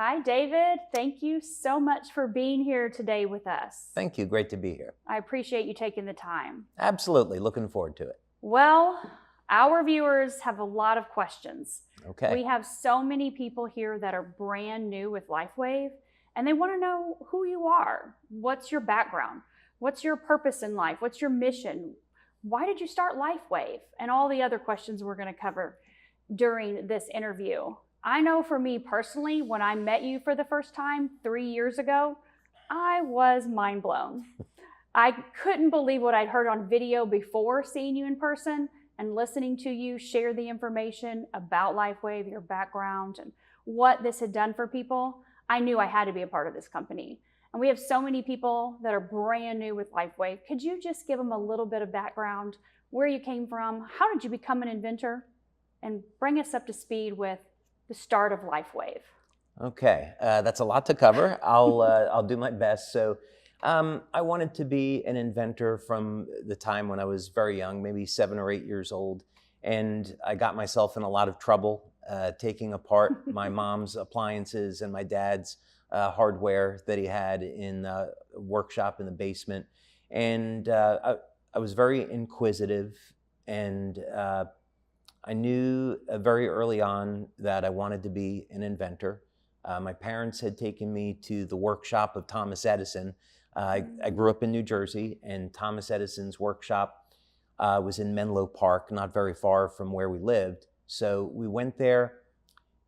Hi, David. Thank you so much for being here today with us. Thank you. Great to be here. I appreciate you taking the time. Absolutely. Looking forward to it. Well, our viewers have a lot of questions. Okay. We have so many people here that are brand new with LifeWave, and they want to know who you are. What's your background? What's your purpose in life? What's your mission? Why did you start LifeWave? And all the other questions we're going to cover during this interview. I know for me personally, when I met you for the first time 3 years ago, I was mind blown. I couldn't believe what I'd heard on video before seeing you in person and listening to you share the information about LifeWave, your background, and what this had done for people. I knew I had to be a part of this company. And we have so many people that are brand new with LifeWave. Could you just give them a little bit of background, where you came from, how did you become an inventor, and bring us up to speed with the start of LifeWave? Okay, that's a lot to cover. I'll do my best. So I wanted to be an inventor from the time when I was very young, maybe 7 or 8 years old. And I got myself in a lot of trouble taking apart my mom's appliances and my dad's hardware that he had in a workshop in the basement. And I was very inquisitive, and I knew very early on that I wanted to be an inventor. My parents had taken me to the workshop of Thomas Edison. I grew up in New Jersey, and Thomas Edison's workshop was in Menlo Park, not very far from where we lived. So we went there,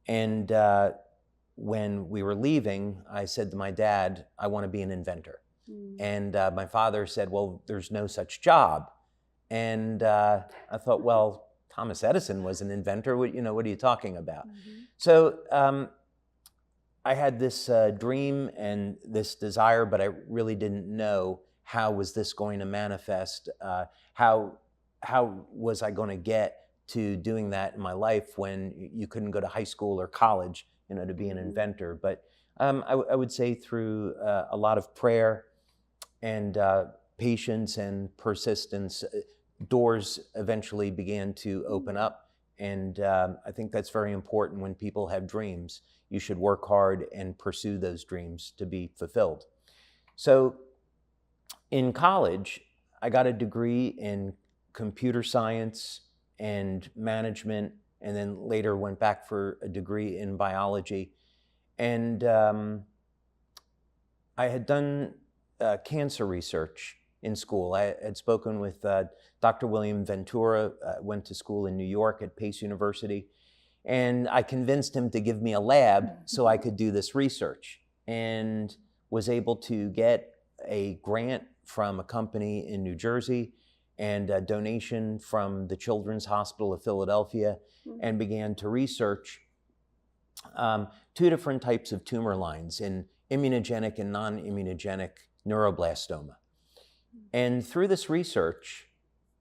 and when we were leaving, I said to my dad, I want to be an inventor. And my father said, well, there's no such job. And I thought, well, Thomas Edison was an inventor. What are you talking about? So I had this dream and this desire, but I really didn't know how was this going to manifest. How was I going to get to doing that in my life when you couldn't go to high school or college, to be an inventor? But I would say through a lot of prayer and patience and persistence, doors eventually began to open up. And I think that's very important when people have dreams. You should work hard and pursue those dreams to be fulfilled. So in college, I got a degree in computer science and management, and then later went back for a degree in biology. And I had done cancer research in school. I had spoken with Dr. William Ventura, went to school in New York at Pace University, and I convinced him to give me a lab so I could do this research, and was able to get a grant from a company in New Jersey and a donation from the Children's Hospital of Philadelphia, and began to research 2 different types of tumor lines in immunogenic and non-immunogenic neuroblastoma. And through this research,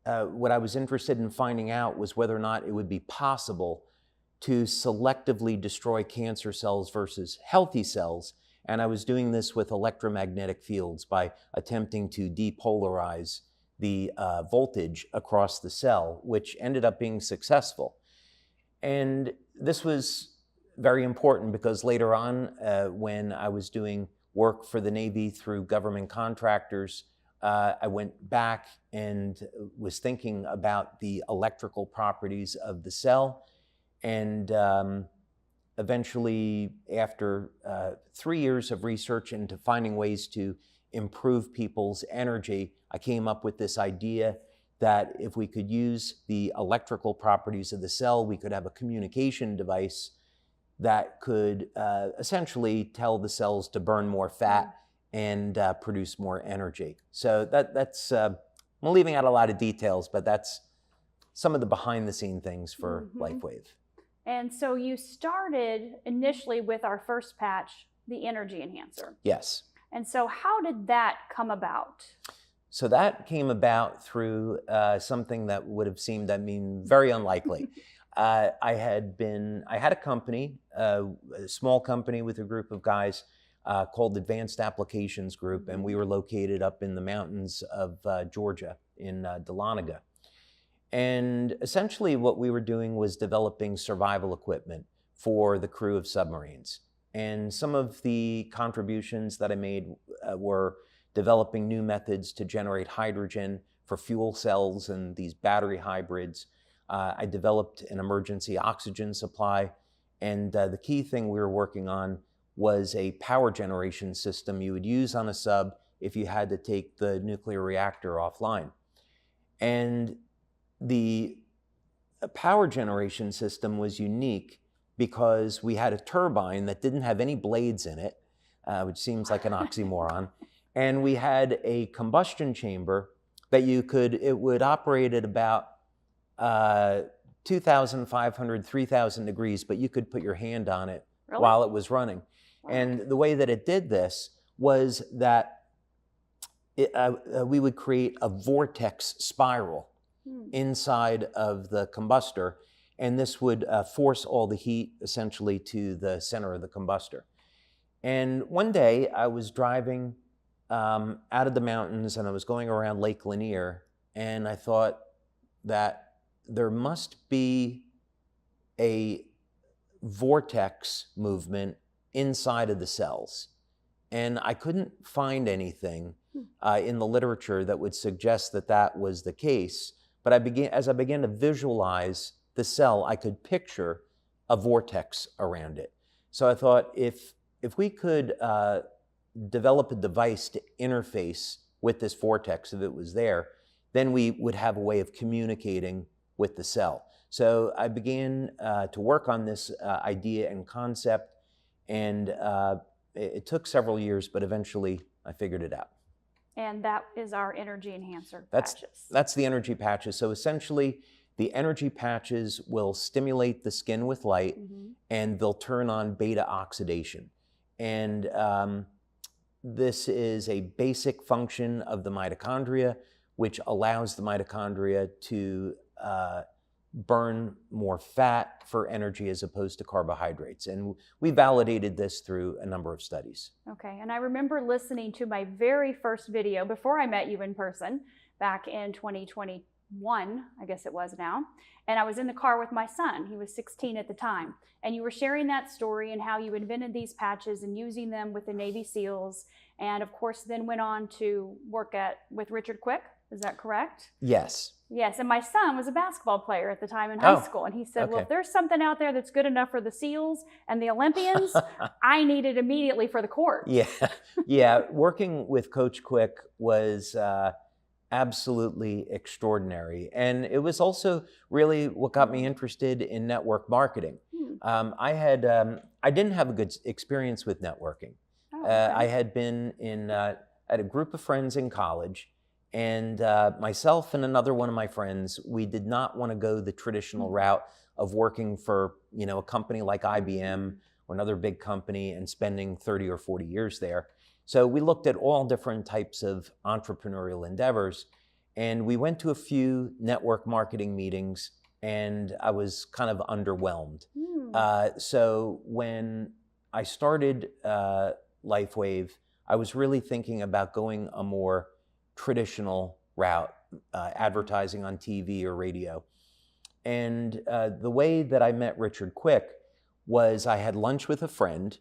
what I was interested in finding out was whether or not it would be possible to selectively destroy cancer cells versus healthy cells. And I was doing this with electromagnetic fields by attempting to depolarize the voltage across the cell, which ended up being successful. And this was very important because later on, when I was doing work for the Navy through government contractors, I went back and was thinking about the electrical properties of the cell. And eventually, after 3 years of research into finding ways to improve people's energy, I came up with this idea that if we could use the electrical properties of the cell, we could have a communication device that could essentially tell the cells to burn more fat and produce more energy. So that's, I'm leaving out a lot of details, but that's some of the behind the scene things for LifeWave. And so you started initially with our first patch, the energy enhancer. Yes. And so how did that come about? So that came about through something that would have seemed, very unlikely. I had a company, a small company with a group of guys called Advanced Applications Group, and we were located up in the mountains of Georgia in Dahlonega. And essentially what we were doing was developing survival equipment for the crew of submarines. And some of the contributions that I made were developing new methods to generate hydrogen for fuel cells and these battery hybrids. I developed an emergency oxygen supply. And the key thing we were working on was a power generation system you would use on a sub if you had to take the nuclear reactor offline. And the power generation system was unique because we had a turbine that didn't have any blades in it, which seems like an oxymoron. And we had a combustion chamber that it would operate at about 2,500, 3,000 degrees, but you could put your hand on it while it was running. Wow. And the way that it did this was that we would create a vortex spiral inside of the combustor, and this would force all the heat essentially to the center of the combustor. And one day I was driving out of the mountains and I was going around Lake Lanier, and I thought that there must be a vortex movement inside of the cells. And I couldn't find anything in the literature that would suggest that that was the case. But as I began to visualize the cell, I could picture a vortex around it. So I thought if we could develop a device to interface with this vortex, if it was there, then we would have a way of communicating with the cell. So I began to work on this idea and concept, and it took several years, but eventually I figured it out. And that is our energy enhancer patches. That's the energy patches. So essentially, the energy patches will stimulate the skin with light, and they'll turn on beta oxidation. And this is a basic function of the mitochondria, which allows the mitochondria to burn more fat for energy as opposed to carbohydrates. And we validated this through a number of studies. Okay, and I remember listening to my very first video before I met you in person back in 2021, I guess it was now. And I was in the car with my son. He was 16 at the time. And you were sharing that story and how you invented these patches and using them with the Navy SEALs. And of course, then went on to work with Richard Quick. Is that correct? Yes. Yes, and my son was a basketball player at the time in high school, and he said, well, if there's something out there that's good enough for the SEALs and the Olympians, I need it immediately for the court. Yeah. Working with Coach Quick was absolutely extraordinary. And it was also really what got me interested in network marketing. I didn't have a good experience with networking. I had been at a group of friends in college, and myself and another one of my friends, we did not want to go the traditional route of working for, a company like IBM or another big company and spending 30 or 40 years there. So we looked at all different types of entrepreneurial endeavors, and we went to a few network marketing meetings, and I was kind of underwhelmed. So when I started LifeWave, I was really thinking about going a more traditional route, advertising on TV or radio. And the way that I met Richard Quick was I had lunch with a friend,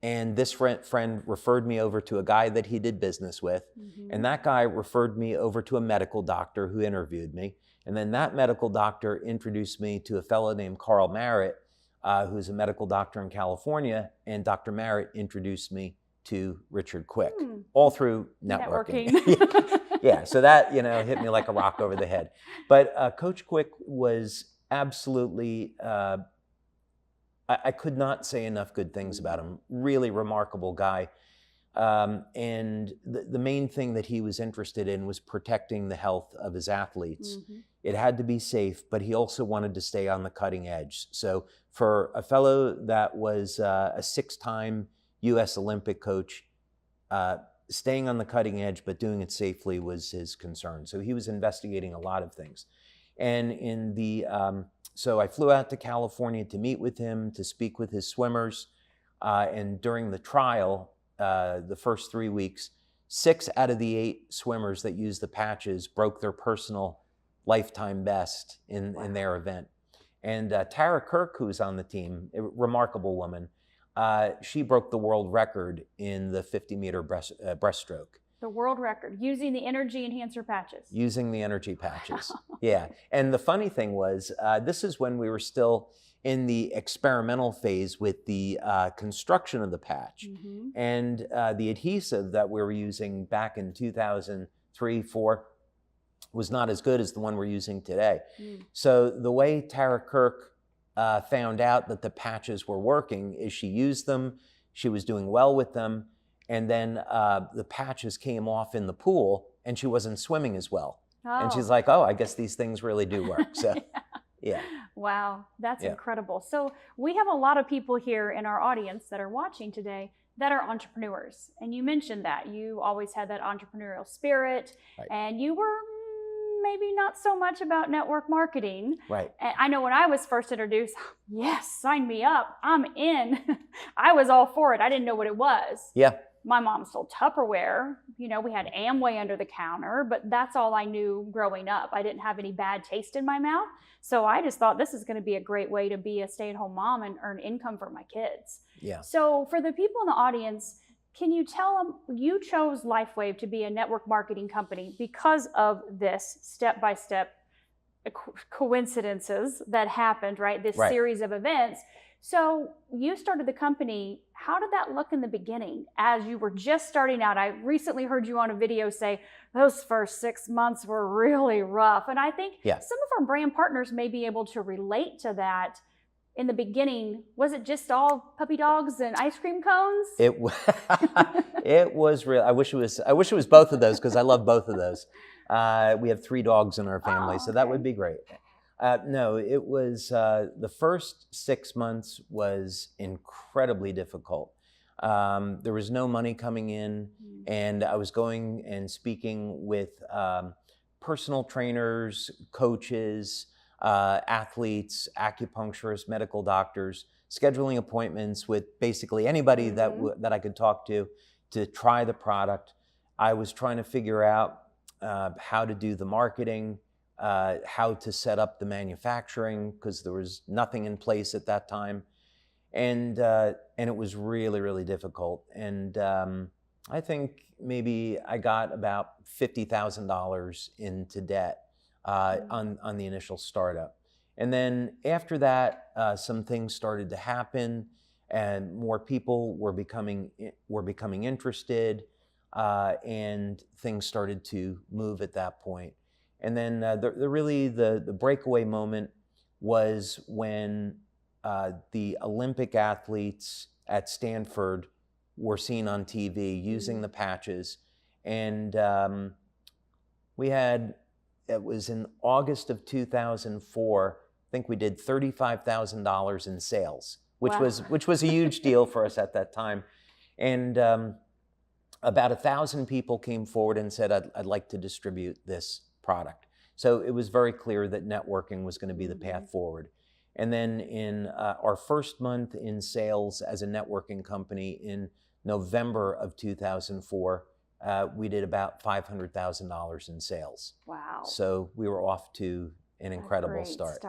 and this friend referred me over to a guy that he did business with, and that guy referred me over to a medical doctor who interviewed me, and then that medical doctor introduced me to a fellow named Carl Merritt, who's a medical doctor in California, and Dr. Merritt introduced me to Richard Quick, all through networking. Yeah, so that hit me like a rock over the head. But Coach Quick was absolutely, I could not say enough good things about him. Really remarkable guy. And the main thing that he was interested in was protecting the health of his athletes. It had to be safe, but he also wanted to stay on the cutting edge. So for a fellow that was a 6-time U.S. Olympic coach, staying on the cutting edge but doing it safely was his concern. So he was investigating a lot of things. And so I flew out to California to meet with him, to speak with his swimmers. And during the trial, the first 3 weeks, 6 out of the 8 swimmers that used the patches broke their personal lifetime best in their event. And Tara Kirk, who's on the team, a remarkable woman, she broke the world record in the 50-meter breaststroke. The world record, using the energy enhancer patches. Using the energy patches. Yeah. And the funny thing was, this is when we were still in the experimental phase with the construction of the patch. Mm-hmm. And the adhesive that we were using back in 2003, 2004 was not as good as the one we're using today. Mm. So the way Tara Kirk found out that the patches were working is she used them, she was doing well with them, and then the patches came off in the pool and she wasn't swimming as well. Oh. And she's like, oh, I guess these things really do work. So, yeah. Wow, that's Yeah. incredible. So we have a lot of people here in our audience that are watching today that are entrepreneurs. And you mentioned that. You always had that entrepreneurial spirit, Right. and you were maybe not so much about network marketing. Right. And I know when I was first introduced, yes, sign me up, I'm in. I was all for it. I didn't know what it was. Yeah. My mom sold Tupperware. You know, we had Amway under the counter, but that's all I knew growing up. I didn't have any bad taste in my mouth. So I just thought this is going to be a great way to be a stay-at-home mom and earn income for my kids. Yeah. So for the people in the audience, can you tell them you chose LifeWave to be a network marketing company because of this step-by-step coincidences that happened, right? This Right. series of events. So you started the company. How did that look in the beginning as you were just starting out? I recently heard you on a video say those first 6 months were really rough. And I think Yeah. some of our brand partners may be able to relate to that. In the beginning, was it just all puppy dogs and ice cream cones? It was real. I wish it was both of those because I love both of those. We have 3 dogs in our family, so that okay. would be great. No, it was the first 6 months was incredibly difficult. There was no money coming in, and I was going and speaking with personal trainers, coaches, athletes, acupuncturists, medical doctors, scheduling appointments with basically anybody that I could talk to try the product. I was trying to figure out how to do the marketing, how to set up the manufacturing, because there was nothing in place at that time, and it was really, really difficult. And I think maybe I got about $50,000 into debt on the initial startup. And then after that, some things started to happen, and more people were becoming interested, and things started to move at that point. And then the breakaway moment was when the Olympic athletes at Stanford were seen on TV using the patches, and it was in August of 2004. I think we did $35,000 in sales, which was a huge deal for us at that time. And about 1,000 people came forward and said, I'd like to distribute this product. So it was very clear that networking was going to be the path forward. And then in our first month in sales as a networking company in November of 2004, we did about $500,000 in sales. Wow. So we were off to an incredible start.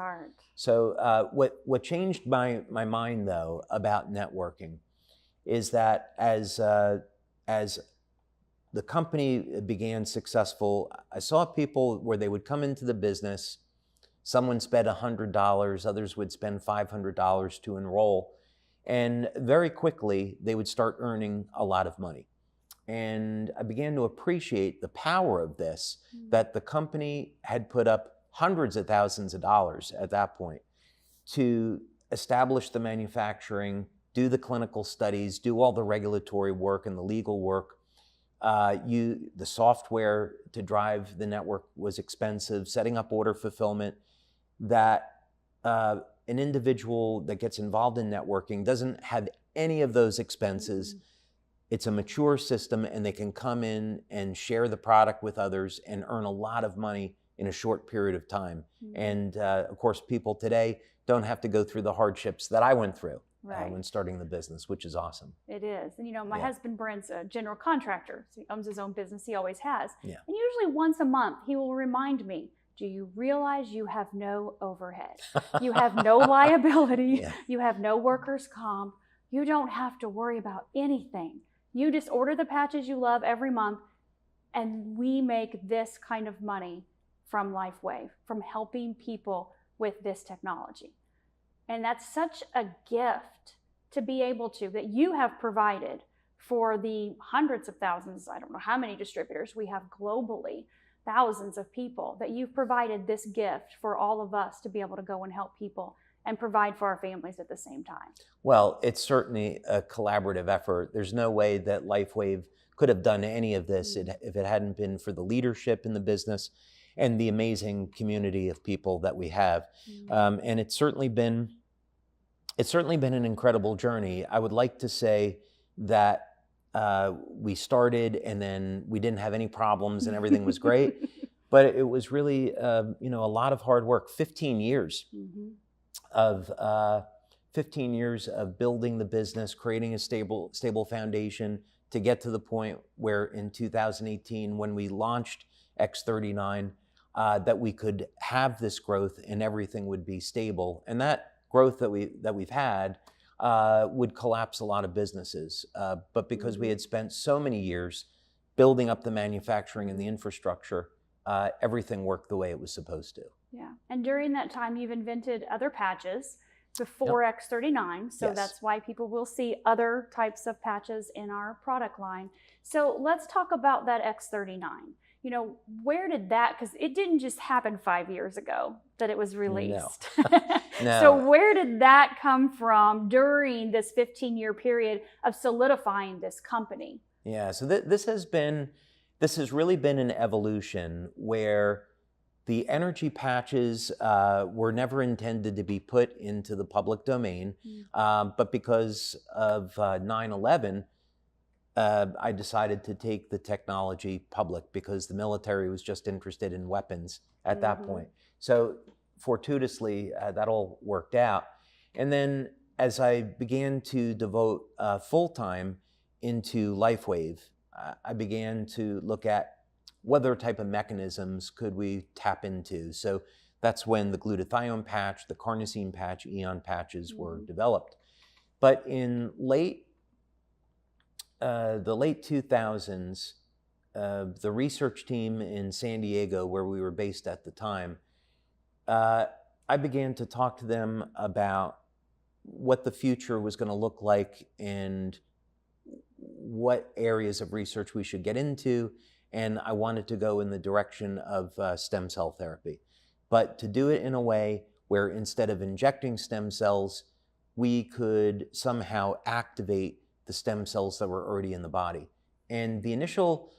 So what changed my mind, though, about networking is that as the company began successful, I saw people where they would come into the business, someone spent $100, others would spend $500 to enroll, and very quickly they would start earning a lot of money. And I began to appreciate the power of this, that the company had put up hundreds of thousands of dollars at that point to establish the manufacturing, do the clinical studies, do all the regulatory work and the legal work. The software to drive the network was expensive, setting up order fulfillment, that an individual that gets involved in networking doesn't have any of those expenses. It's a mature system, and they can come in and share the product with others and earn a lot of money in a short period of time. And of course, people today don't have to go through the hardships that I went through when starting the business, which is awesome. It is. And my husband Brent's a general contractor. So he owns his own business. He always has. Yeah. And usually once a month, he will remind me, do you realize you have no overhead? You have no liability. You have no workers' comp. You don't have to worry about anything. You just order the patches you love every month, and we make this kind of money from LifeWave, from helping people with this technology. And that's such a gift to be able to, that you have provided for the hundreds of thousands, I don't know how many distributors we have globally, thousands of people, that you've provided this gift for all of us to be able to go and help people and provide for our families at the same time. Well, it's certainly a collaborative effort. There's no way that LifeWave could have done any of this if it hadn't been for the leadership in the business and the amazing community of people that we have. And it's certainly been an incredible journey. I would like to say that we started and then we didn't have any problems and everything was great, but it was really a lot of hard work. 15 years of 15 years of building the business, creating a stable foundation to get to the point where in 2018, when we launched X39, that we could have this growth and everything would be stable. And that growth that we've had would collapse a lot of businesses. But because we had spent so many years building up the manufacturing and the infrastructure, everything worked the way it was supposed to. Yeah, and during that time, you've invented other patches before X39, so that's why people will see other types of patches in our product line. So let's talk about that X39. You know, where did that, because it didn't just happen 5 years ago that it was released. No. So where did that come from during this 15-year period of solidifying this company? Yeah, so this has really been an evolution where the energy patches were never intended to be put into the public domain, but because of 9/11, I decided to take the technology public because the military was just interested in weapons at that point. So fortuitously, that all worked out. And then as I began to devote full time into LifeWave, I began to look at what other type of mechanisms could we tap into. So that's when the glutathione patch, the carnosine patch, Eon patches were developed. But in the late 2000s, the research team in San Diego, where we were based at the time, I began to talk to them about what the future was going to look like and what areas of research we should get into. And I wanted to go in the direction of stem cell therapy, but to do it in a way where instead of injecting stem cells, we could somehow activate the stem cells that were already in the body. And the initial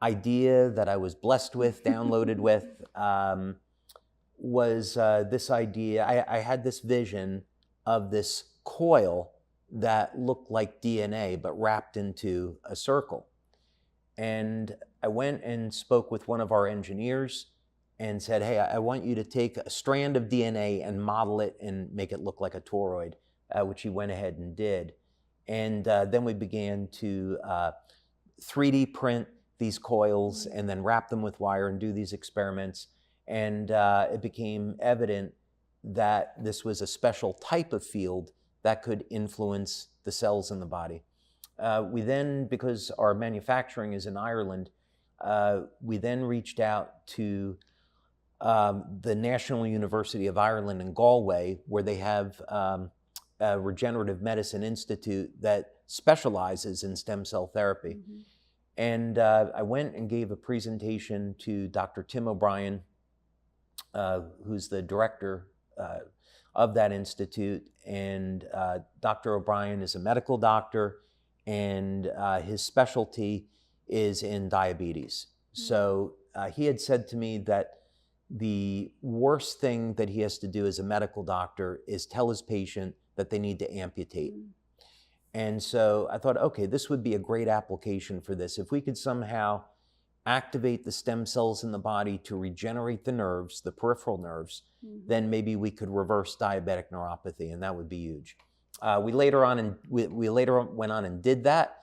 idea that I was blessed with, downloaded with, was this idea. I had this vision of this coil that looked like DNA, but wrapped into a circle. And I went and spoke with one of our engineers and said, hey, I want you to take a strand of DNA and model it and make it look like a toroid, which he went ahead and did. And then we began to 3D print these coils and then wrap them with wire and do these experiments. And it became evident that this was a special type of field that could influence the cells in the body. We then, because our manufacturing is in Ireland, we then reached out to the National University of Ireland in Galway, where they have a regenerative medicine institute that specializes in stem cell therapy. And I went and gave a presentation to Dr. Tim O'Brien, who's the director of that institute. And Dr. O'Brien is a medical doctor, and his specialty is in diabetes. So he had said to me that the worst thing that he has to do as a medical doctor is tell his patient that they need to amputate. And so I thought, okay, this would be a great application for this. If we could somehow activate the stem cells in the body to regenerate the nerves, the peripheral nerves, then maybe we could reverse diabetic neuropathy, and that would be huge. We later went on and did that.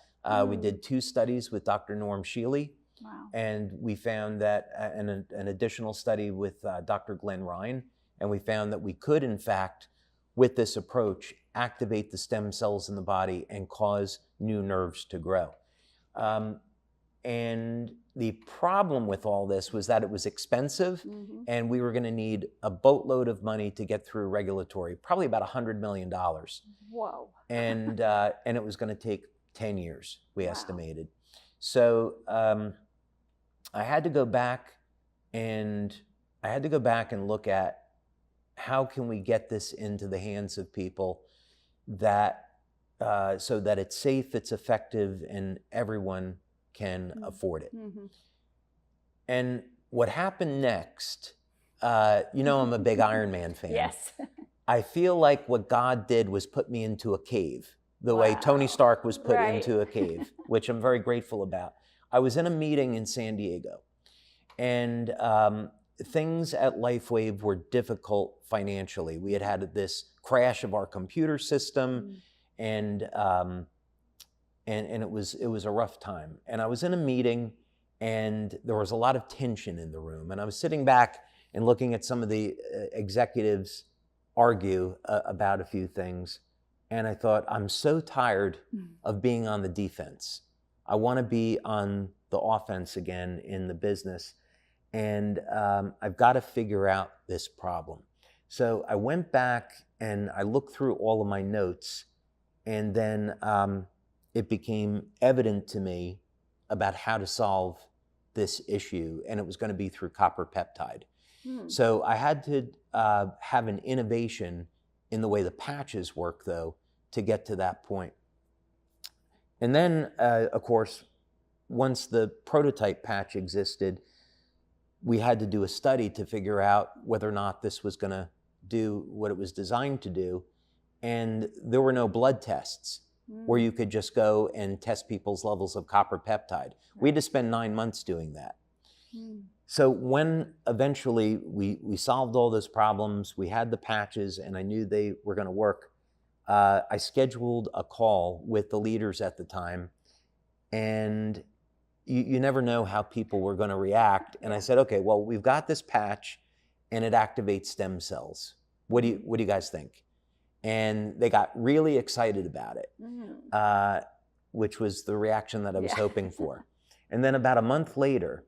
We did 2 studies with Dr. Norm Shealy, and we found that an additional study with Dr. Glenn Ryan, and we found that we could, in fact, with this approach, activate the stem cells in the body and cause new nerves to grow. And the problem with all this was that it was expensive, and we were going to need a boatload of money to get through regulatory, probably about $100 million. Whoa. And it was going to take 10 years, we estimated. So I had to go back and look at how can we get this into the hands of people that so that it's safe, it's effective, and everyone can afford it. And what happened next, I'm a big Iron Man fan. Yes. I feel like what God did was put me into a cave, the way Tony Stark was put into a cave, which I'm very grateful about. I was in a meeting in San Diego, and things at LifeWave were difficult financially. We had this crash of our computer system, and it was a rough time. And I was in a meeting, and there was a lot of tension in the room. And I was sitting back and looking at some of the executives argue about a few things. And I thought, I'm so tired of being on the defense. I want to be on the offense again in the business. And I've got to figure out this problem. So I went back and I looked through all of my notes, and then it became evident to me about how to solve this issue, and it was going to be through copper peptide. So I had to have an innovation in the way the patches work, though, to get to that point. And then, of course, once the prototype patch existed, we had to do a study to figure out whether or not this was going to do what it was designed to do. And there were no blood tests where you could just go and test people's levels of copper peptide. We had to spend 9 months doing that. So when eventually we solved all those problems, we had the patches, and I knew they were going to work, I scheduled a call with the leaders at the time, and you never know how people were going to react. And I said, okay, well, we've got this patch, and it activates stem cells. What do you guys think? And they got really excited about it, which was the reaction that I was hoping for. And then about a month later,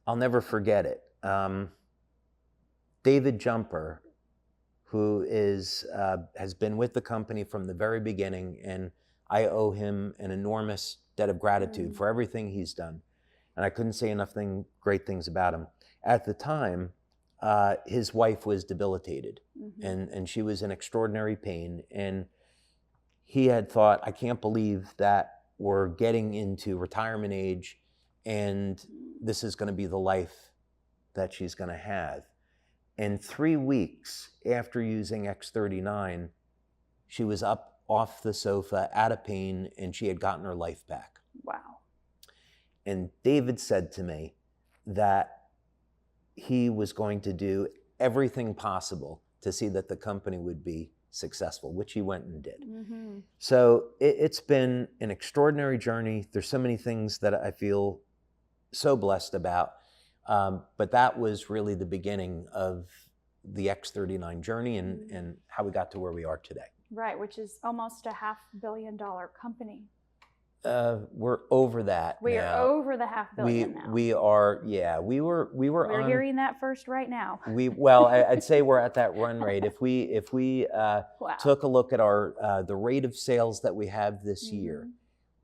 I'll never forget it. David Jumper, who has been with the company from the very beginning, and I owe him an enormous debt of gratitude for everything he's done. And I couldn't say enough great things about him. At the time, his wife was debilitated, and she was in extraordinary pain. And he had thought, I can't believe that we're getting into retirement age, and this is going to be the life that she's going to have. And 3 weeks after using X39, she was up off the sofa, out of pain, and she had gotten her life back. Wow. And David said to me that he was going to do everything possible to see that the company would be successful, which he went and did. So it's been an extraordinary journey. There's so many things that I feel so blessed about. But that was really the beginning of the X39 journey and how we got to where we are today. Right, which is almost a $500 million company. We're over that. We are over the $500 million now. We are, yeah. We're hearing that first right now. I'd say we're at that run rate. If we took a look at the rate of sales that we have this year,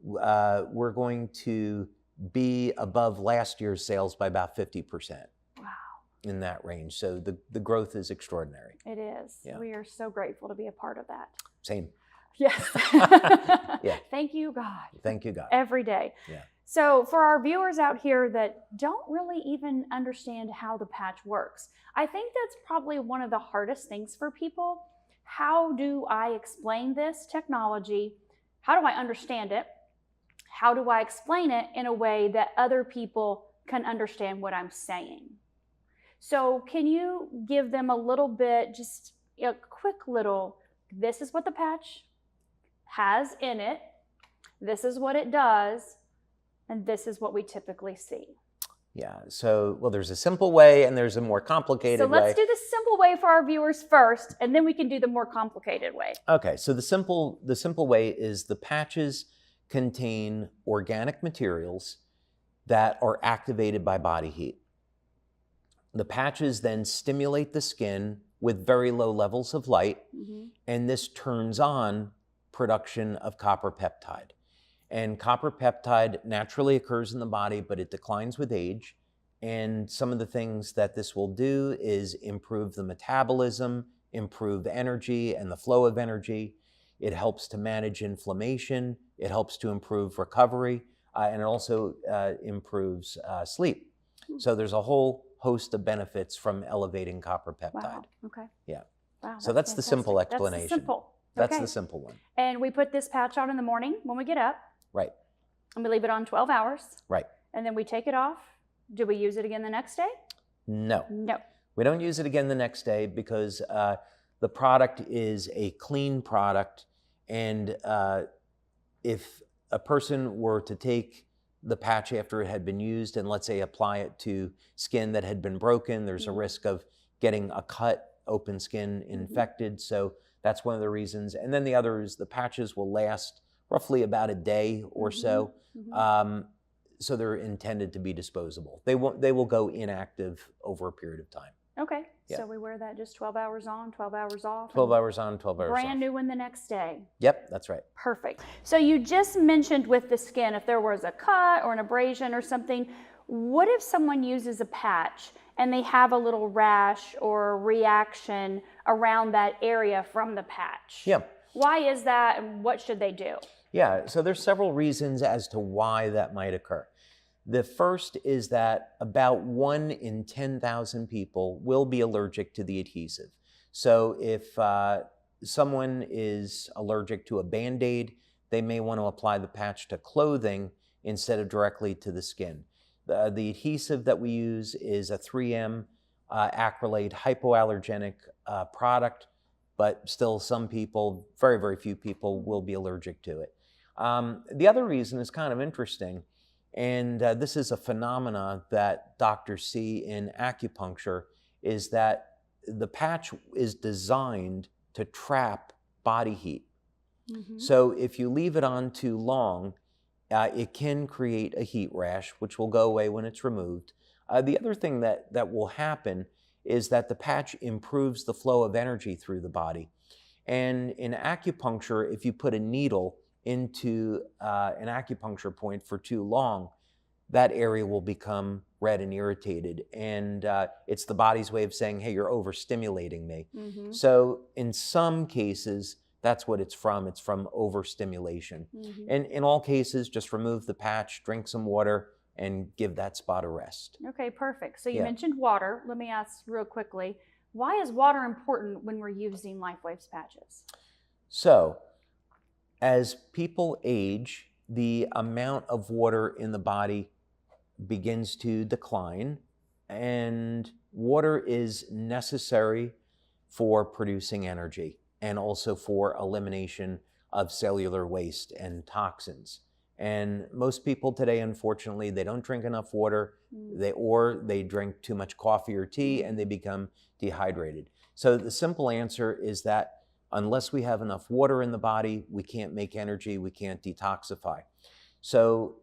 we're going to be above last year's sales by about 50%. Wow. In that range. So the growth is extraordinary. It is. Yeah. We are so grateful to be a part of that. Same. Yes. Yeah. Thank you, God. Thank you, God. Every day. Yeah. So for our viewers out here that don't really even understand how the patch works, I think that's probably one of the hardest things for people. How do I explain this technology? How do I understand it? How do I explain it in a way that other people can understand what I'm saying? So can you give them a little bit, just a quick little, this is what the patch has in it, this is what it does, and this is what we typically see. Yeah. So, well, there's a simple way and there's a more complicated So let's way. do the simple way for our viewers first, and then we can do the more complicated way. Okay. So the simple way is the patches contain organic materials that are activated by body heat. The patches then stimulate the skin with very low levels of light, and this turns on production of copper peptide. And copper peptide naturally occurs in the body, but it declines with age. And some of the things that this will do is improve the metabolism, improve energy and the flow of energy. It helps to manage inflammation. It helps to improve recovery, and it also improves sleep. So there's a whole host of benefits from elevating copper peptide. Wow. Okay. Yeah. Wow. So that's the simple fantastic. explanation. That's the simple. That's Okay. the simple one. And we put this patch on in the morning when we get up. Right. And we leave it on 12 hours. Right. And then we take it off. Do we use it again the next day? No. No. We don't use it again the next day because the product is a clean product. And if a person were to take the patch after it had been used and let's say apply it to skin that had been broken, there's a risk of getting a cut, open skin infected. So that's one of the reasons. And then the other is the patches will last roughly about a day or so. So they're intended to be disposable. They will go inactive over a period of time. Okay. Yeah. So we wear that just 12 hours on, 12 hours off. 12 hours on, 12 hours off. Brand new one the next day. Yep, that's right. Perfect. So you just mentioned with the skin, if there was a cut or an abrasion or something, what if someone uses a patch and they have a little rash or reaction around that area from the patch? Yeah. Why is that and what should they do? Yeah, so there's several reasons as to why that might occur. The first is that about 1 in 10,000 people will be allergic to the adhesive. So if someone is allergic to a Band-Aid, they may want to apply the patch to clothing instead of directly to the skin. The adhesive that we use is a 3M acrylate hypoallergenic product, but still some people, very, very few people, will be allergic to it. The other reason is kind of interesting, and this is a phenomena that doctors see in acupuncture, is that the patch is designed to trap body heat. So if you leave it on too long, it can create a heat rash, which will go away when it's removed. The other thing that will happen is that the patch improves the flow of energy through the body. And in acupuncture, if you put a needle into an acupuncture point for too long, that area will become red and irritated. And it's the body's way of saying, hey, you're overstimulating me. So in some cases, that's what it's from. It's from overstimulation. And in all cases, just remove the patch, drink some water, and give that spot a rest. Okay, perfect. So you Yeah. mentioned water. Let me ask real quickly, why is water important when we're using LifeWaves patches? So as people age, the amount of water in the body begins to decline, and water is necessary for producing energy and also for elimination of cellular waste and toxins. And most people today, unfortunately, they don't drink enough water, they drink too much coffee or tea, and they become dehydrated. So the simple answer is that unless we have enough water in the body, we can't make energy, we can't detoxify. So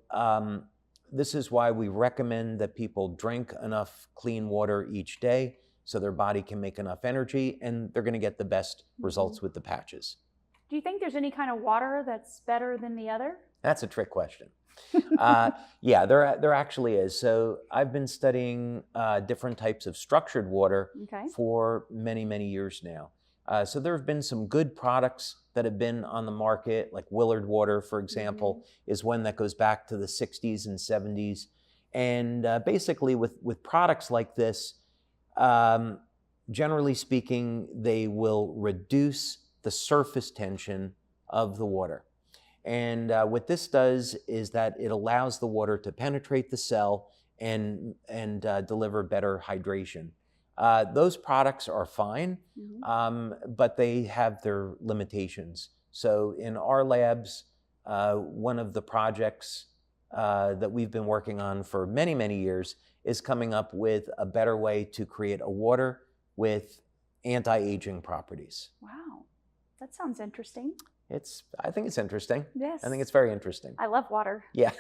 this is why we recommend that people drink enough clean water each day so their body can make enough energy, and they're going to get the best results with the patches. Do you think there's any kind of water that's better than the other? That's a trick question. Yeah, there actually is. So I've been studying different types of structured water for many, many years now. So there have been some good products that have been on the market, like Willard Water, for example, is one that goes back to the 60s and 70s. And basically with products like this, generally speaking, they will reduce the surface tension of the water. And what this does is that it allows the water to penetrate the cell and deliver better hydration. Those products are fine, but they have their limitations. So in our labs, one of the projects that we've been working on for many, many years is coming up with a better way to create a water with anti-aging properties. Wow, that sounds interesting. I think it's interesting. Yes. I think it's very interesting. I love water. Yeah,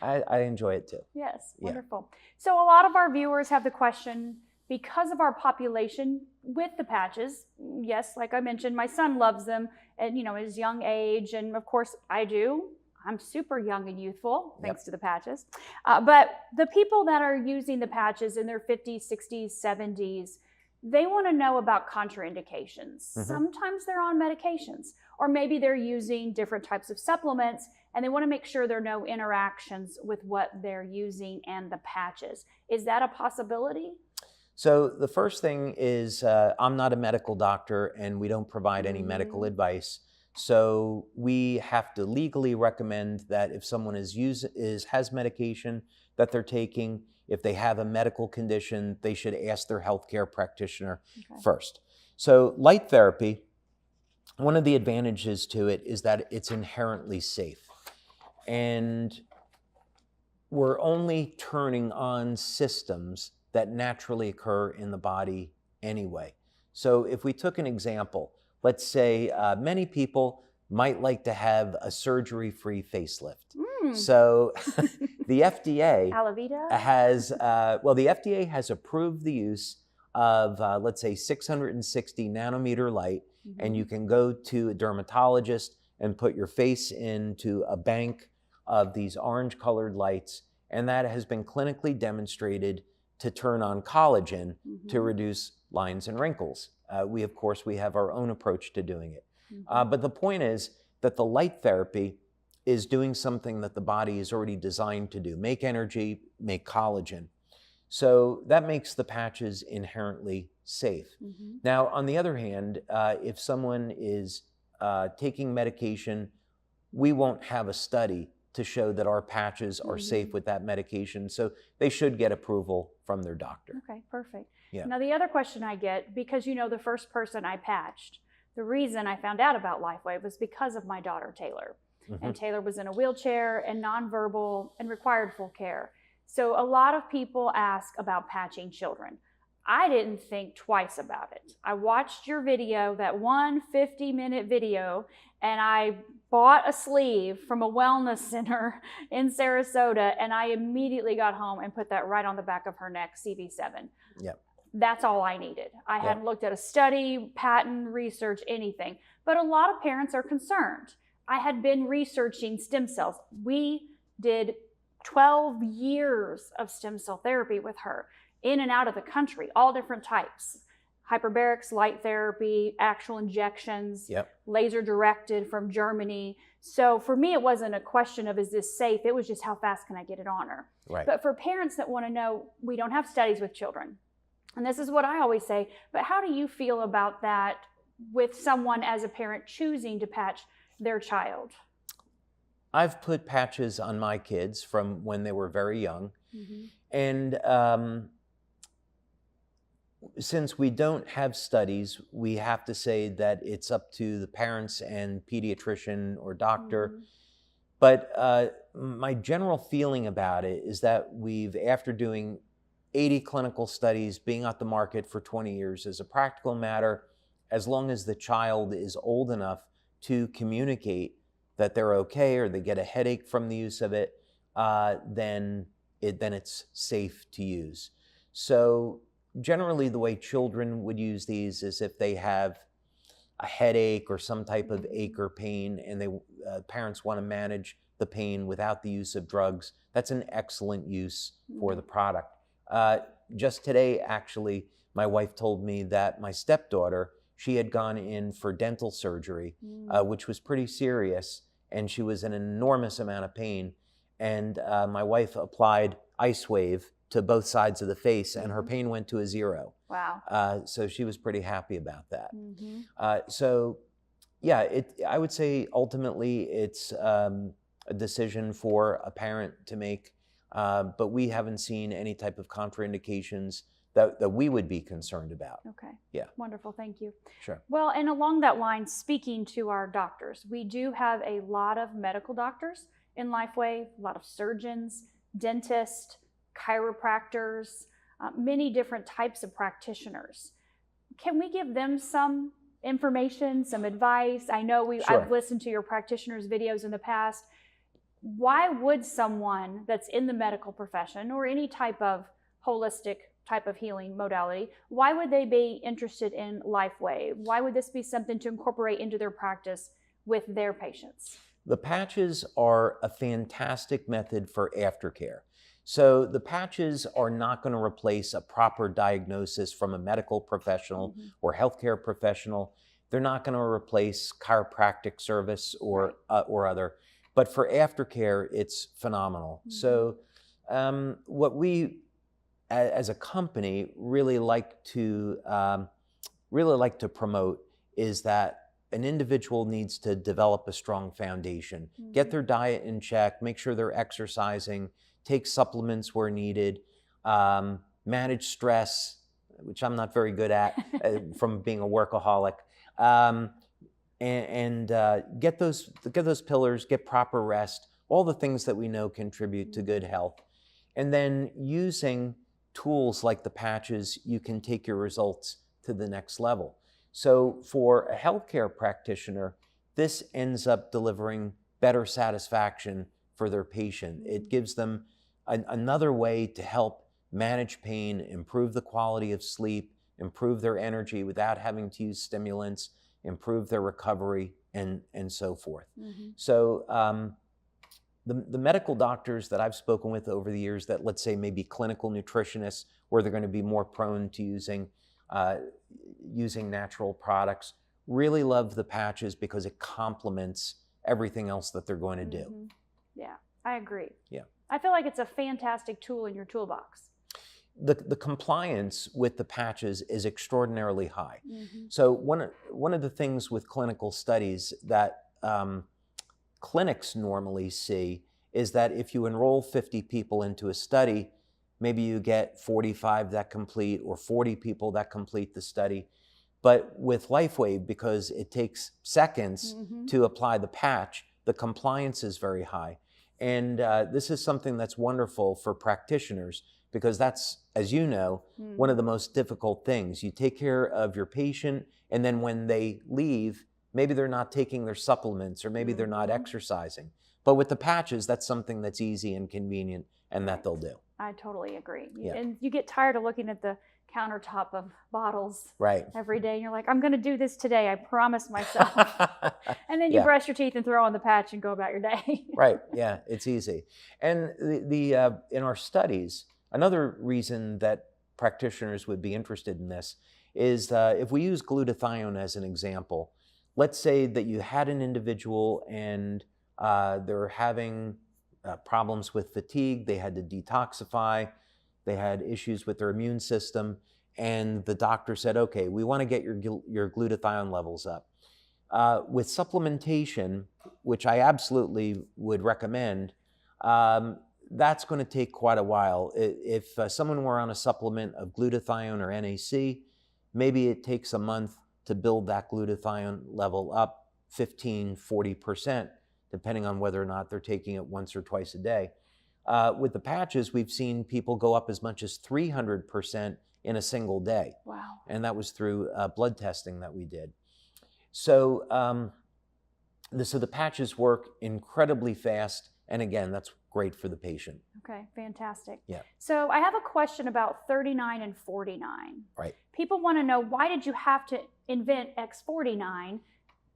I enjoy it too. Yes, Yeah. wonderful. So a lot of our viewers have the question, because of our population with the patches, yes, like I mentioned, my son loves them at, his young age, and of course I do. I'm super young and youthful, thanks to the patches. But the people that are using the patches in their 50s, 60s, 70s, they want to know about contraindications. Mm-hmm. Sometimes they're on medications, or maybe they're using different types of supplements, and they want to make sure there are no interactions with what they're using and the patches. Is that a possibility? So the first thing is I'm not a medical doctor, and we don't provide any medical advice. So we have to legally recommend that if someone has medication that they're taking, if they have a medical condition, they should ask their healthcare practitioner first. So light therapy, one of the advantages to it is that it's inherently safe. And we're only turning on systems that naturally occur in the body anyway. So if we took an example, let's say many people might like to have a surgery-free facelift. So the FDA the FDA has approved the use of, let's say, 660 nanometer light, and you can go to a dermatologist and put your face into a bank of these orange-colored lights, and that has been clinically demonstrated to turn on collagen to reduce lines and wrinkles. We have our own approach to doing it. But the point is that the light therapy is doing something that the body is already designed to do, make energy, make collagen. So that makes the patches inherently safe. Now, on the other hand, if someone is taking medication, we won't have a study to show that our patches are safe with that medication. So they should get approval from their doctor. Okay, perfect. Yeah. Now, the other question I get, because the first person I patched, the reason I found out about LifeWave was because of my daughter, Taylor. And Taylor was in a wheelchair and nonverbal and required full care. So a lot of people ask about patching children. I didn't think twice about it. I watched your video, that 50-minute video, and I bought a sleeve from a wellness center in Sarasota, and I immediately got home and put that right on the back of her neck, CV7. Yep. That's all I needed. I hadn't looked at a study, patent, research, anything. But a lot of parents are concerned. I had been researching stem cells. We did 12 years of stem cell therapy with her, in and out of the country, all different types. Hyperbarics, light therapy, actual injections, laser directed from Germany. So for me, it wasn't a question of, is this safe? It was just, how fast can I get it on her? Right. But for parents that want to know, we don't have studies with children. And this is what I always say, but how do you feel about that with someone as a parent choosing to patch their child? I've put patches on my kids from when they were very young. And since we don't have studies, we have to say that it's up to the parents and pediatrician or doctor. But my general feeling about it is that after doing 80 clinical studies, being at the market for 20 years, as a practical matter, as long as the child is old enough to communicate that they're okay or they get a headache from the use of it, then it's safe to use. So generally the way children would use these is if they have a headache or some type of ache or pain, and parents want to manage the pain without the use of drugs. That's an excellent use for the product. Just today, actually, my wife told me that my stepdaughter, she had gone in for dental surgery, which was pretty serious, and she was in an enormous amount of pain. And my wife applied Ice Wave to both sides of the face, and her pain went to a 0. Wow. So she was pretty happy about that. So yeah, I would say ultimately it's a decision for a parent to make, but we haven't seen any type of contraindications that we would be concerned about. Okay. Yeah. Wonderful. Thank you. Sure. Well, and along that line, speaking to our doctors, we do have a lot of medical doctors in LifeWave, a lot of surgeons, dentists, chiropractors, many different types of practitioners. Can we give them some information, some advice? I know Sure. I've listened to your practitioners' videos in the past. Why would someone that's in the medical profession or any type of holistic type of healing modality, why would they be interested in LifeWave? Why would this be something to incorporate into their practice with their patients? The patches are a fantastic method for aftercare. So the patches are not going to replace a proper diagnosis from a medical professional or healthcare professional. They're not going to replace chiropractic service or other. But for aftercare, it's phenomenal. So what we, as a company, really like to promote is that an individual needs to develop a strong foundation, get their diet in check, make sure they're exercising, take supplements where needed, manage stress, which I'm not very good at from being a workaholic, and get those pillars, get proper rest, all the things that we know contribute to good health. And then using tools like the patches, you can take your results to the next level. So for a healthcare practitioner, this ends up delivering better satisfaction for their patient. It gives them another way to help manage pain, improve the quality of sleep, improve their energy without having to use stimulants, improve their recovery, and so forth. So the medical doctors that I've spoken with over the years that, let's say, maybe clinical nutritionists, where they're going to be more prone to using natural products, really love the patches because it complements everything else that they're going to do. Yeah, I agree. Yeah. I feel like it's a fantastic tool in your toolbox. The compliance with the patches is extraordinarily high. So one of the things with clinical studies that clinics normally see is that if you enroll 50 people into a study, maybe you get 45 that complete or 40 people that complete the study. But with LifeWave, because it takes seconds to apply the patch, the compliance is very high. And this is something that's wonderful for practitioners because that's, as you know, one of the most difficult things. You take care of your patient, and then when they leave, maybe they're not taking their supplements or maybe they're not exercising. But with the patches, that's something that's easy and convenient and that they'll do. I totally agree. Yeah. And you get tired of looking at the countertop of bottles Right. every day. And you're like, I'm going to do this today. I promise myself. And then you brush your teeth and throw on the patch and go about your day. Right. Yeah, it's easy. And in our studies, another reason that practitioners would be interested in this is if we use glutathione as an example, let's say that you had an individual and they're having problems with fatigue, they had to detoxify, they had issues with their immune system, and the doctor said, okay, we want to get your glutathione levels up. With supplementation, which I absolutely would recommend, that's going to take quite a while. If someone were on a supplement of glutathione or NAC, maybe it takes a month to build that glutathione level up 15–40%, depending on whether or not they're taking it once or twice a day. With the patches, we've seen people go up as much as 300% in a single day. Wow. And that was through blood testing that we did. So, so the patches work incredibly fast, and again, that's great for the patient. Okay, fantastic. Yeah. So I have a question about 39 and 49. Right. People want to know, why did you have to invent X49?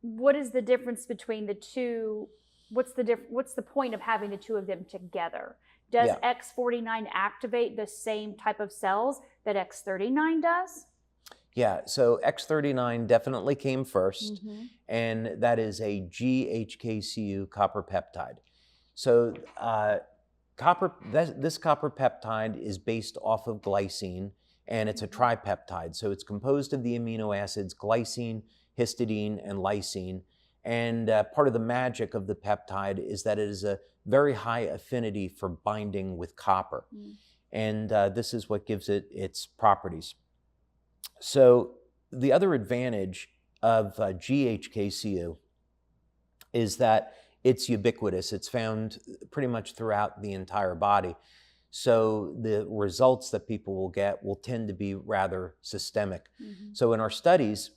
What is the difference between the two? What's the point of having the two of them together? Does X49 activate the same type of cells that X39 does? Yeah, so X39 definitely came first, and that is a GHKCU copper peptide. So this copper peptide is based off of glycine, and it's a tripeptide. So it's composed of the amino acids glycine, histidine, and lysine. And part of the magic of the peptide is that it is a very high affinity for binding with copper. And this is what gives it its properties. So the other advantage of GHKCU is that it's ubiquitous. It's found pretty much throughout the entire body. So the results that people will get will tend to be rather systemic. So in our studies,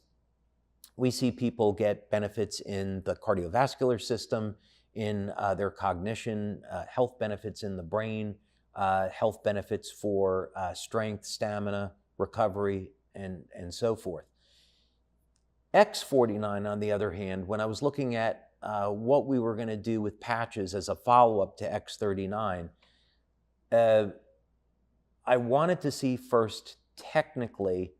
we see people get benefits in the cardiovascular system, in their cognition, health benefits in the brain, health benefits for strength, stamina, recovery, and so forth. X49, on the other hand, when I was looking at what we were going to do with patches as a follow-up to X39, I wanted to see first technically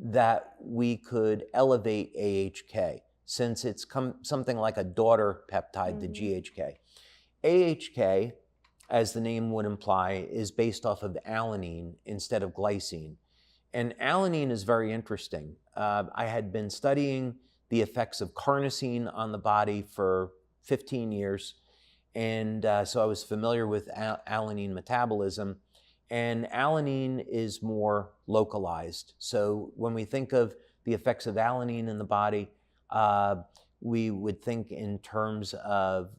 that we could elevate AHK, since it's something like a daughter peptide to GHK. AHK, as the name would imply, is based off of alanine instead of glycine. And alanine is very interesting. I had been studying the effects of carnosine on the body for 15 years. And so I was familiar with alanine metabolism. And alanine is more localized. So when we think of the effects of alanine in the body, we would think in terms of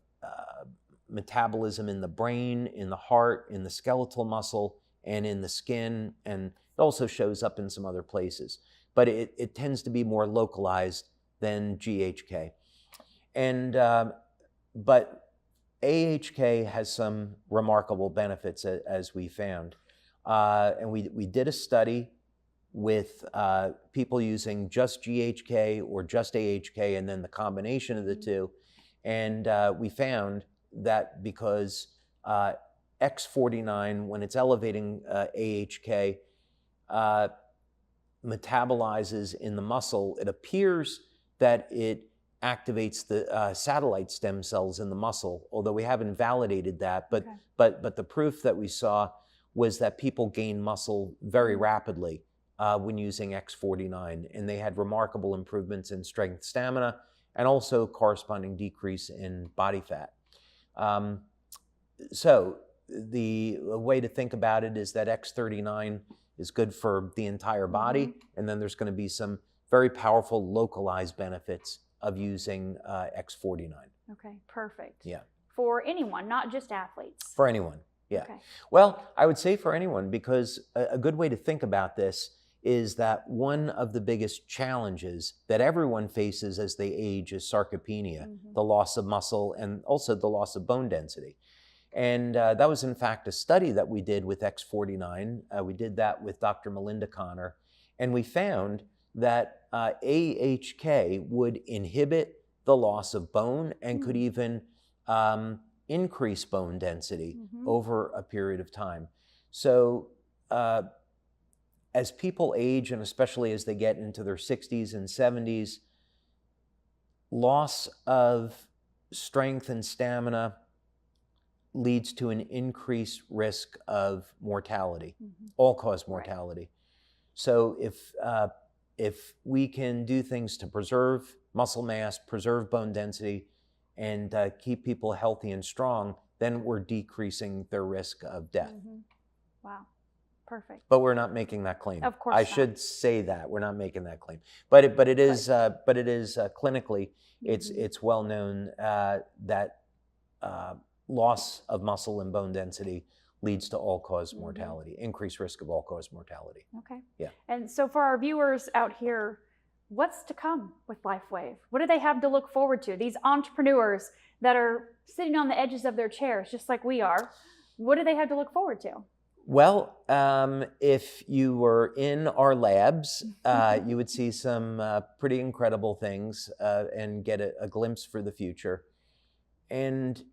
metabolism in the brain, in the heart, in the skeletal muscle, and in the skin, and it also shows up in some other places. But it tends to be more localized than GHK. And but AHK has some remarkable benefits, as we found. And we did a study with people using just GHK or just AHK, and then the combination of the two. And we found that because X49, when it's elevating AHK, metabolizes in the muscle, it appears that it activates the satellite stem cells in the muscle, although we haven't validated that. But the proof that we saw was that people gain muscle very rapidly when using X49, and they had remarkable improvements in strength, stamina, and also corresponding decrease in body fat. So the way to think about it is that X39 is good for the entire body, and then there's going to be some very powerful localized benefits of using X49. Okay, perfect. Yeah. For anyone, not just athletes. For anyone, yeah. Okay. Well, I would say for anyone, because a good way to think about this is that one of the biggest challenges that everyone faces as they age is sarcopenia, the loss of muscle, and also the loss of bone density. And that was, in fact, a study that we did with X49. We did that with Dr. Melinda Connor, and we found that AHK would inhibit the loss of bone and could even increase bone density over a period of time. So as people age, and especially as they get into their 60s and 70s, loss of strength and stamina leads to an increased risk of mortality, all-cause mortality. Right. So if we can do things to preserve muscle mass, preserve bone density, and keep people healthy and strong, then we're decreasing their risk of death. Wow, perfect. But we're not making that claim. Of course I not. should say that we're not making that claim. But it is clinically, it's well known that loss of muscle and bone density leads to all-cause mortality, increased risk of all-cause mortality. Okay. Yeah. And so for our viewers out here, what's to come with LifeWave? What do they have to look forward to? These entrepreneurs that are sitting on the edges of their chairs, just like we are, what do they have to look forward to? Well, if you were in our labs, you would see some pretty incredible things and get a glimpse for the future. And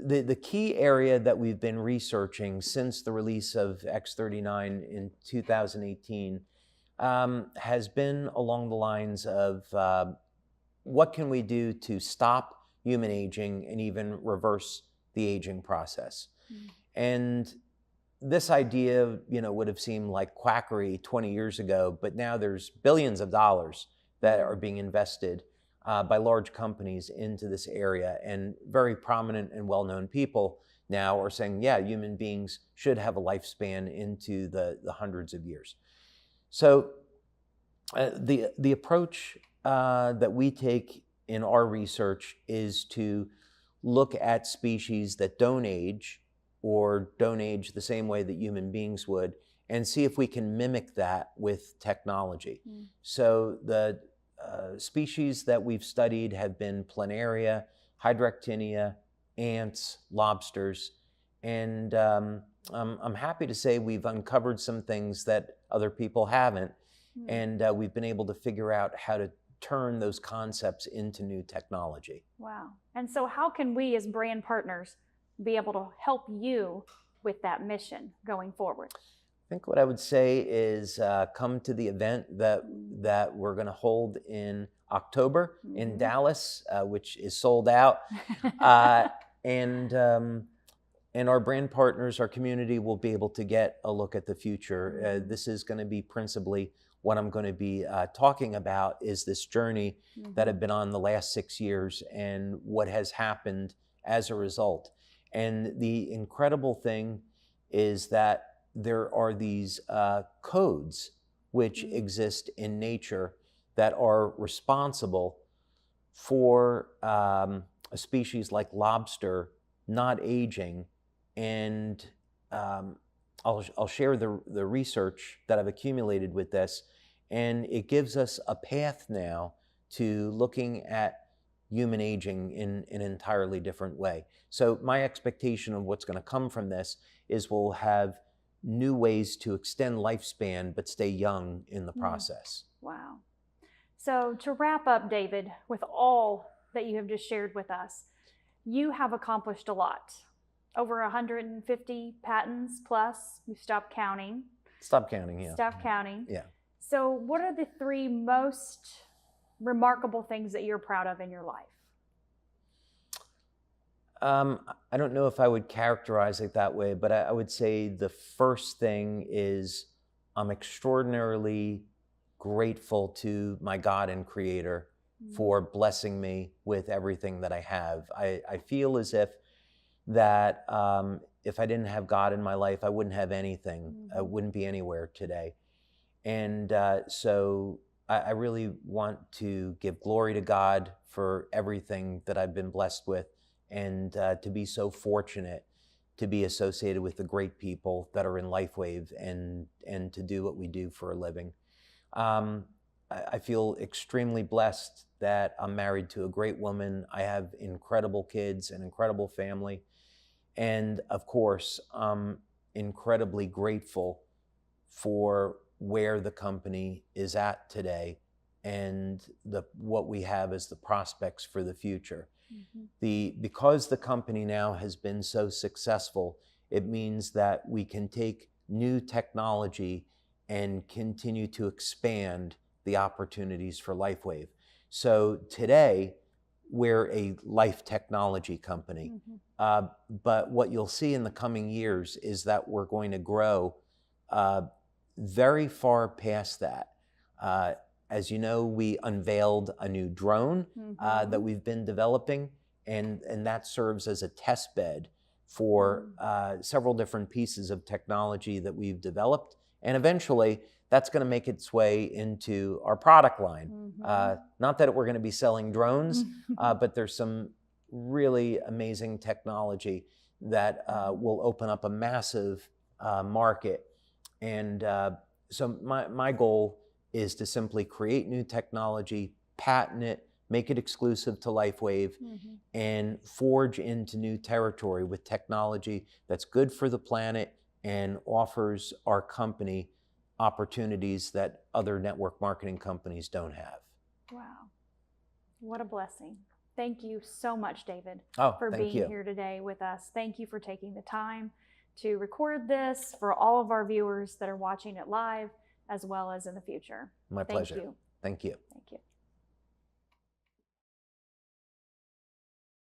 the key area that we've been researching since the release of X39 in 2018 has been along the lines of what can we do to stop human aging and even reverse the aging process. And this idea, would have seemed like quackery 20 years ago, but now there's billions of dollars that are being invested by large companies into this area, and very prominent and well-known people now are saying, yeah, human beings should have a lifespan into the hundreds of years. So the approach that we take in our research is to look at species that don't age or don't age the same way that human beings would, and see if we can mimic that with technology. So the species that we've studied have been planaria, hydroctinia, ants, lobsters, and I'm happy to say we've uncovered some things that other people haven't, and we've been able to figure out how to turn those concepts into new technology. Wow. And so how can we as brand partners be able to help you with that mission going forward? I think what I would say is come to the event that we're going to hold in October in Dallas, which is sold out, and our brand partners, our community, will be able to get a look at the future. This is going to be principally what I'm going to be talking about, is this journey that I've been on the last 6 years and what has happened as a result. And the incredible thing is that there are these codes which exist in nature that are responsible for a species like lobster not aging. And I'll share the research that I've accumulated with this, and it gives us a path now to looking at human aging in an entirely different way. So my expectation of what's going to come from this is we'll have new ways to extend lifespan but stay young in the process. Wow. So to wrap up, David, with all that you have just shared with us, you have accomplished a lot. Over 150 patents plus. You stopped counting. Stop counting, yeah. Stop counting. Yeah. So what are the 3 most remarkable things that you're proud of in your life? I don't know if I would characterize it that way, but I would say the first thing is I'm extraordinarily grateful to my God and Creator for blessing me with everything that I have. I feel as if that if I didn't have God in my life, I wouldn't have anything. I wouldn't be anywhere today. And so I really want to give glory to God for everything that I've been blessed with, and to be so fortunate to be associated with the great people that are in LifeWave and to do what we do for a living. I feel extremely blessed that I'm married to a great woman. I have incredible kids, an incredible family. And of course, I'm incredibly grateful for where the company is at today and what we have as the prospects for the future. Because the company now has been so successful, it means that we can take new technology and continue to expand the opportunities for LifeWave. So today, we're a life technology company. But what you'll see in the coming years is that we're going to grow very far past that. As you know, we unveiled a new drone that we've been developing, and that serves as a test bed for several different pieces of technology that we've developed. And eventually, that's going to make its way into our product line. Not that we're going to be selling drones, but there's some really amazing technology that will open up a massive market. And so my goal is to simply create new technology, patent it, make it exclusive to LifeWave, and forge into new territory with technology that's good for the planet and offers our company opportunities that other network marketing companies don't have. Wow. What a blessing. Thank you so much, David, for being here today with us. Thank you for taking the time to record this for all of our viewers that are watching it live, as well as in the future. My pleasure. Thank you. Thank you. Thank you.